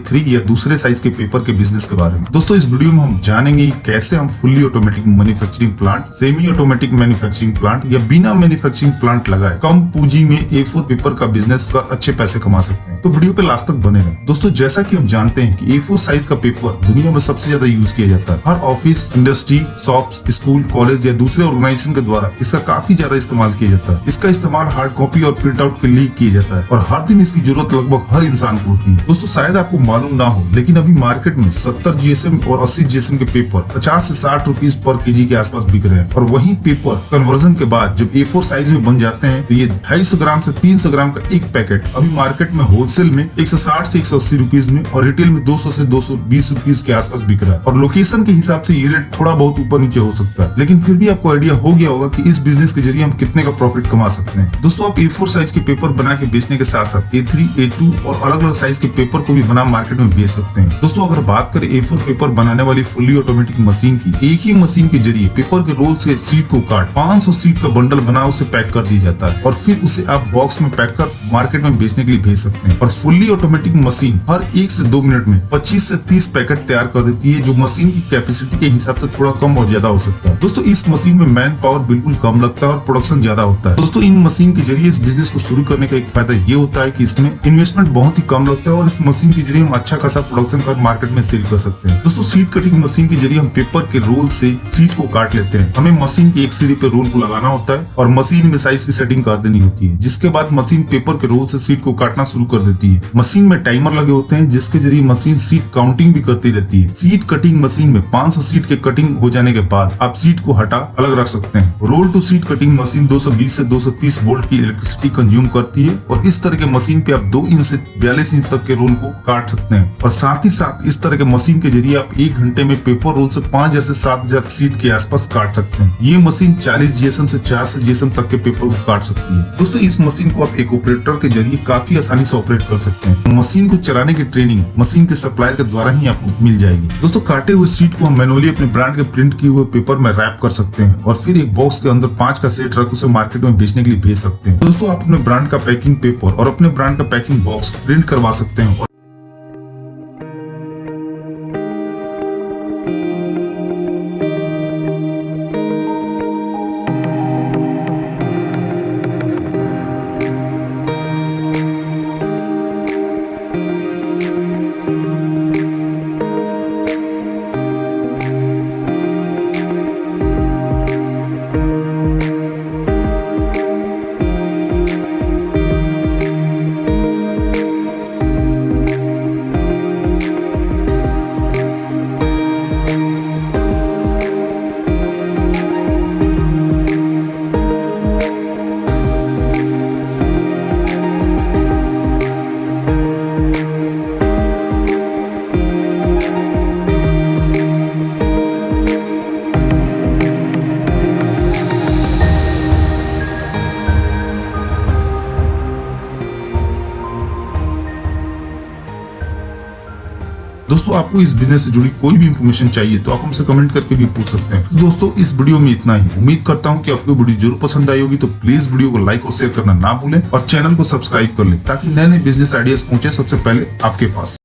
A3 या दूसरे size के पेपर के बिजनेस के बारे में। दोस्तों इस वीडियो में हम जानेंगे कैसे हम fully automatic manufacturing plant, semi automatic manufacturing plant या बिना मैन्युफैक्चरिंग प्लांट लगाए कम पूंजी में A4 पेपर का बिजनेस कर अच्छे पैसे कमा सकते हैं। तो वीडियो पे लास्ट तक बने रहें। दोस्तों जैसा कि हम जानते हैं कि A4 साइज का पेपर दुनिया में सबसे ज्यादा यूज किया जाता है। हर office, industry, shops, school, college या दूसरे ऑर्गेनाइजेशन के द्वारा इसका काफी ज्यादा इस्तेमाल किया जाता है। इसका इस्तेमाल हार्ड कॉपी और प्रिंट आउट के लिए किया जाता है और हर दिन इसकी जरूरत लगभग हर इंसान को होती है। दोस्तों शायद आपको मालूम ना हो, लेकिन अभी मार्केट में 70 GSM और 80 GSM के पेपर 50 से 60 रुपीज पर केजी के आसपास बिक रहे हैं। और वही पेपर कन्वर्जन के बाद जब A4 साइज में बन जाते हैं तो ये 250 ग्राम से 300 ग्राम का एक पैकेट अभी मार्केट में होलसेल में 160 से 180 रुपीज में और रिटेल में 200 से 220 रुपीज के आसपास बिक रहा है। और लोकेशन के हिसाब से ये रेट थोड़ा बहुत ऊपर नीचे हो सकता है, लेकिन फिर भी आपको आइडिया हो गया होगा कि इस बिजनेस के जरिए हम कितने का प्रॉफिट कमा सकते हैं। दोस्तों आप A4 साइज के पेपर बना के बेचने के साथ साथ A3, A2 और अलग अलग साइज के पेपर को भी बना मार्केट में बेच सकते हैं। दोस्तों अगर बात करें A4 पेपर बनाने वाली फुल्ली ऑटोमेटिक मशीन की, एक ही मशीन के जरिए पेपर के रोल से सीट को काट 500 सीट का बंडल बना उसे पैक कर दिया जाता है और फिर उसे आप बॉक्स में पैक कर मार्केट में बेचने के लिए भेज सकते हैं। और फुल्ली ऑटोमेटिक मशीन हर 1 से 2 मिनट में 25 से 30 पैकेट तैयार कर देती है, जो मशीन की कैपेसिटी के हिसाब से थोड़ा कम और ज्यादा हो सकता है। दोस्तों इस मशीन में मैन पावर बिल्कुल कम लगता है और प्रोडक्शन ज्यादा होता है। दोस्तों इन मशीन के जरिए इस बिजनेस को शुरू करने का एक फायदा ये होता है कि इसमें इन्वेस्टमेंट बहुत ही कम लगता है और इस मशीन के जरिए हम अच्छा खासा प्रोडक्शन कर मार्केट में सेल कर सकते हैं। दोस्तों सीट कटिंग मशीन के जरिए हम पेपर के रोल से सीट को काट लेते हैं। हमें मशीन की एक सिरे पे रोल को लगाना होता है और मशीन में साइज की सेटिंग कर देनी होती है, जिसके बाद मशीन पेपर के रोल से सीट को काटना शुरू कर देती है। मशीन में टाइमर लगे होते हैं जिसके जरिए मशीन सीट काउंटिंग भी करती रहती है। सीट कटिंग मशीन में 500 सीट के कटिंग हो जाने के बाद आप सीट को हटा अलग रख सकते हैं। Roll to sheet cutting machine 220 से 230 वोल्ट की इलेक्ट्रिसिटी कंज्यूम करती है और इस तरह के मशीन पे आप 2 इंच से 42 इंच तक के रोल को काट सकते हैं। और साथ ही साथ इस तरह के मशीन के जरिए आप 1 घंटे में पेपर रोल से 5000 से 7000 सीट के आसपास काट सकते हैं। ये मशीन 40 GSM से 400 GSM तक के पेपर को काट सकती है। दोस्तों इस मशीन को आप एक ऑपरेटर के जरिए काफी आसानी से ऑपरेट कर सकते हैं। मशीन को चलाने की ट्रेनिंग मशीन के सप्लायर के द्वारा ही आपको मिल जाएगी। दोस्तों काटे हुए सीट को हम मैनुअली अपने ब्रांड के प्रिंट किए हुए पेपर में रैप कर सकते हैं और फिर एक बॉक्स के अंदर 5 का सेट रख उसे मार्केट में बेचने के लिए भेज सकते हैं। दोस्तों आप अपने ब्रांड का पैकिंग पेपर और अपने ब्रांड का पैकिंग बॉक्स प्रिंट करवा सकते हैं। दोस्तों आपको इस बिजनेस से जुड़ी कोई भी इंफॉर्मेशन चाहिए तो आप हमसे कमेंट करके भी पूछ सकते हैं। तो दोस्तों इस वीडियो में इतना ही। उम्मीद करता हूं कि आपको वीडियो जरूर पसंद आई होगी, तो प्लीज वीडियो को लाइक और शेयर करना ना भूलें और चैनल को सब्सक्राइब कर लें ताकि नए नए बिजनेस आइडियाज पहुंचे सबसे पहले आपके पास।